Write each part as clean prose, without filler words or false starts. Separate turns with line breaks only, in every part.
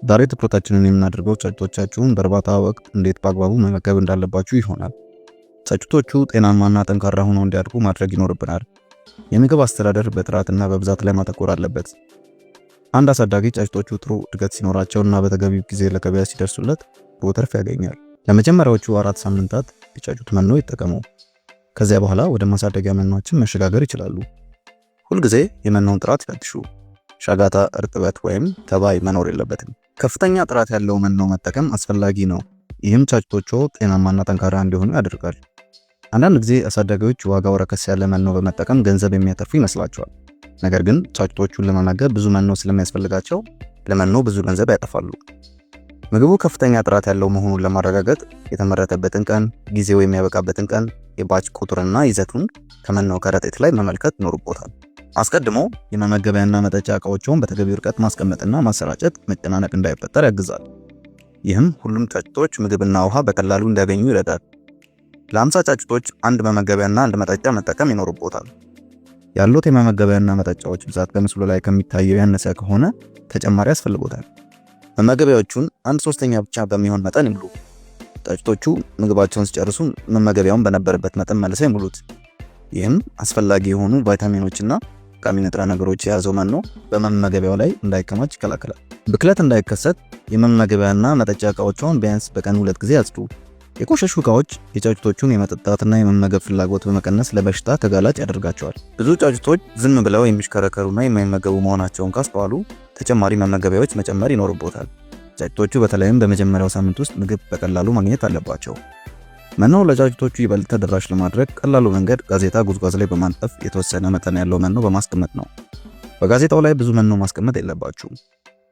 ዛሬ ትኩረታችንን የምናደርገው ጫጩቶቻችሁን በእርባታ ወቅት እንዴት በአግባቡ መመገብ እንዳለባችሁ ይሆናል። ጫጩቶቹ ጤናማና ጠንካራ ሆነው እንዲያድጉ ማድረግ ይኖርብናል። የምግብ አስተዳደር በጥራትና በብዛት ላይ ማተኮር አለበት። አንድ አሳዳጊ ጫጩቶቹ ጥሩ እድገት ሲኖራቸውና በተገቢው ጊዜ ለገበያ ሲደርሱለት ጥሩ ትርፍ ያገኛል። ለመጀመሪያዎቹ 4 ሳምንታት የጫጩት መኖ ይጠቀሙ። ከዚያ በኋላ ወደ ማሳደጊያ መኖችን መሸጋገር ይችላሉ። ሁልጊዜ የመኖውን ጥራት ይፈትሹ። ሻጋታ፣ እርጥበት ወይም ተባይ መኖር የለበትም። ከፍተኛ ጥራት ያለው መኖ መጠቀም አስፈላጊ ነው። ይህም ጫጩቶቹ ጤናማና ጠንካራ እንዲሆኑ ያደርጋል። አንዳንድ ጊዜ አሳዳጊዎች ዋጋው ረከስ ያለ መኖ በመጠቀም ገንዘብ የሚያተርፉ ይመስላቸዋል። ነገር ግን ጫጩቶቹን ለመመገብ ብዙ መኖ ስለሚያስፈልጋቸው ለመኖ ብዙ ገንዘብ ያጠፋሉ። ምግቡ ከፍተኛ ጥራት ያለው መሆኑን ለማረጋገጥ የተመረተበትን ቀን፣ ጊዜው የሚያበቃበትን ቀን፣ የባች ቁጥርና ይዘቱን ከመኖ ከረጢት ላይ መመልከት ይኖርቦታል። አስቀድሞ የመመገቢያና መጠጫ ዕቃዎችን በተገቢው ርቀት ማስቀመጥና ማሰራጨት መጨናነቅ እንዳይፈጠር ያግዛል። ይህም ሁሉም ጫጩቶች ምግብና ውሃ በቀላሉ እንዲያገኙ ይረዳል። ለ50 ጫጩቶች አንድ መመገቢያና አንድ መጠጫ መጠቀም ይኖርቦታል። ያሉት የመመገቢያና መጠጫዎች ብዛት በምስሉ ላይ ከሚታየው ያነሰ ከሆነ ተጨማሪ ያስፈልጎታል። መመገቢያዎቹን 1/3 ብቻ በሚሆን መጠን ይሙሉ። ጫጩቶቹ ምግባቸውን ሲጨርሱ መመገቢያውን በነበረበት መጠን መልሰው ይሙሉት። ይህም አስፈላጊ የሆኑ ቫይታሚኖችና ጠቃሚ ንጥረ ነገሮች የያዘው መኖ በመመገቢያው ላይ እንዳይከማች ይከላከላል። ብክለት እንዳይከሰት የመመገቢያና መጠጫ ዕቃዎችን ቢያንስ በቀን 2 ጊዜ ያጽዱ። የቆሸሹ ዕቃዎች የጫጩቶቹን የመጠጣትና የመመገብ ፍላጎት በመቀነስ ለበሽታ ተጋላጭ ያደርጋቸዋል። ብዙ ጫጩቶች ዝም ብለው የሚሽከረከሩና የማይመገቡ መሆናቸውን ካስተዋሉ ተጨማሪ መመገቢያዎች መጨመር ይኖርቦታል። ጫጩቶቹ በተለይም በመጀመሪያው ሳምንት ውስጥ ምግብ በቀላሉ ማግኘት አለባቸው። መኖ ለጫጩቶቹ ይበልጥ ተደራሽ ለማድረግ ቀላሉ መንገድ ጋዜጣ ጉዝጓዝ ላይ በማንጠፍ የተወሰነ መጠን ያለው መኖ በማስቀመጥ ነው። በጋዜጣው ላይ ብዙ መኖ ማስቀመጥ የለባችሁም።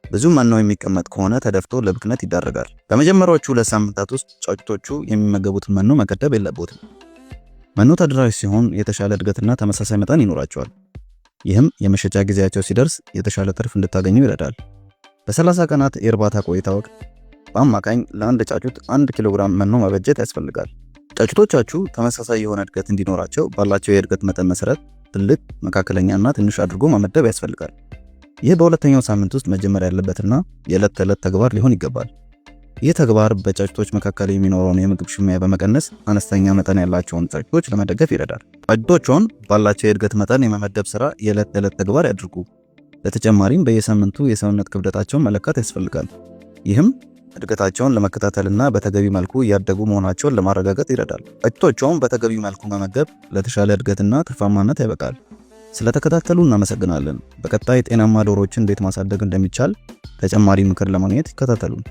ብዙ መኖ የሚቀመጥ ከሆነ ተደፍቶ ለብክነት ይዳረጋል። በመጀመሪያዎቹ 2 ሳምንታት ውስጥ ጫጩቶቹ የሚመገቡትን መኖ መገደብ የለበትም። መኖ ተደራሽ ሲሆን የተሻለ እድገትና ተመሳሳይ መጠን ይኖራቸዋል። ይህም የመሸጫ ጊዜያቸው ሲደርስ የተሻለ ትርፍ እንድታገኙ ይረዳል። በ30 ቀናት የእርባታ ቆይታ ወቅት በአማካኝ ለአንድ ጫጩት 1 ኪሎ ግራም መኖ መበጀት ያስፈልጋል። ጫጩቶቻችሁ ተመሳሳይ የሆነ እድገት እንዲኖራቸው ባላቸው የእድገት መጠን መሰረት ትልቅ፣ መካከለኛና ትንሽ አድርጎ መመደብ ያስፈልጋል። ይህ በሁለተኛው ሳምንት ውስጥ መጀመር ያለበትና የዕለት ተዕለት ተግባር ሊሆን ይገባል። ይህ ተግባር በጫጩቶች መካከል የሚኖረውን የምግብ ሽሚያ በመቀነስ አነስተኛ መጠን ያላቸውን ጫጩቶች ለመደገፍ ይረዳል። ጫጩቶቹን ባላቸው የእድገት መጠን የመመደብ ስራ የዕለት ተዕለት ተግባር ያድርጉ። በተጨማሪም በየሳምንቱ የሰውነት ክብደታቸውን መለካት ያስፈልጋል። ይህም እድገታቸውን ለመከታተልና በተገቢ መልኩ እያደጉ መሆናቸውን ለማረጋገጥ ይረዳል። ጫጩቶቹን በተገቢ መልኩ መመገብ ለተሻለ እድገትና ትርፋማነት ያበቃል። ስለተከታተሉ እናመሰግናለን። በቀጣይ ጤናማ ዶሮዎችን እንዴት ማሳደግ እንደሚቻል ተጨማሪ ምክር ለማግኘት ይከታተሉን።